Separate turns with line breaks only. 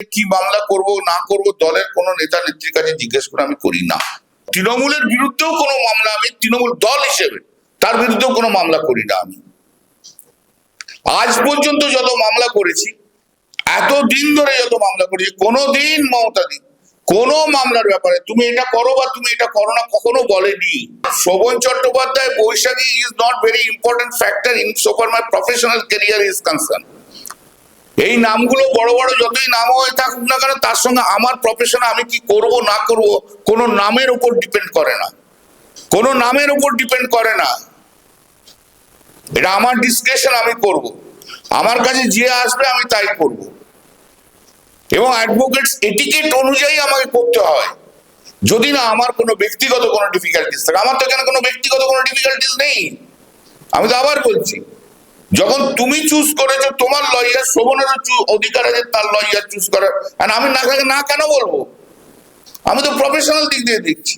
কি মামলা করব না করব দলের কোনো নেতা নেত্রীর কাছে জিজ্ঞেস করে আমি করি না। তৃণমূলের বিরুদ্ধেও কোনো মামলা আমি তৃণমূল দল হিসেবে তার বিরুদ্ধেও কোনো মামলা করি না। আমি আজ পর্যন্ত যত মামলা করেছি, এতদিন ধরে যত মামলা করেছি, কোনোদিন মমতাদি কোন মামলার ব্যাপারে তুমি এটা করো বা তুমি এটা করো না কখনো বলেনি। Shovan Chattopadhyay Baishakhi is not very important factor in so far my professional career is concern. এই নামগুলো বড় বড় যতই নাম হয়ে থাকুক না কেন, তার সঙ্গে আমার প্রফেশনে আমি কি করব না করব কোনো নামের উপর ডিপেন্ড করে না, কোনো নামের উপর ডিপেন্ড করে না। এটা আমার ডিসক্রিপশন, আমি করব, আমার কাছে যে আসবে আমি তাই করব, এবং অ্যাডভোকেটস এটিকেট অনুযায়ী আমাকে করতে হয়। যদি না আমার কোনো ব্যক্তিগত কোনো ডিফিকাল্টিস থাকে, আমার তো এখানে কোনো ব্যক্তিগত কোনো ডিফিকাল্টিস নেই। আমি তো আবার বলছি, যখন তুমি চুজ করেছো তোমার লয়ার, শোভনেরও অধিকার আছে তার লয়ার চুজ করার, আর আমি না কেন বলবো? আমি তো প্রফেশনাল দিক দিয়ে দেখছি।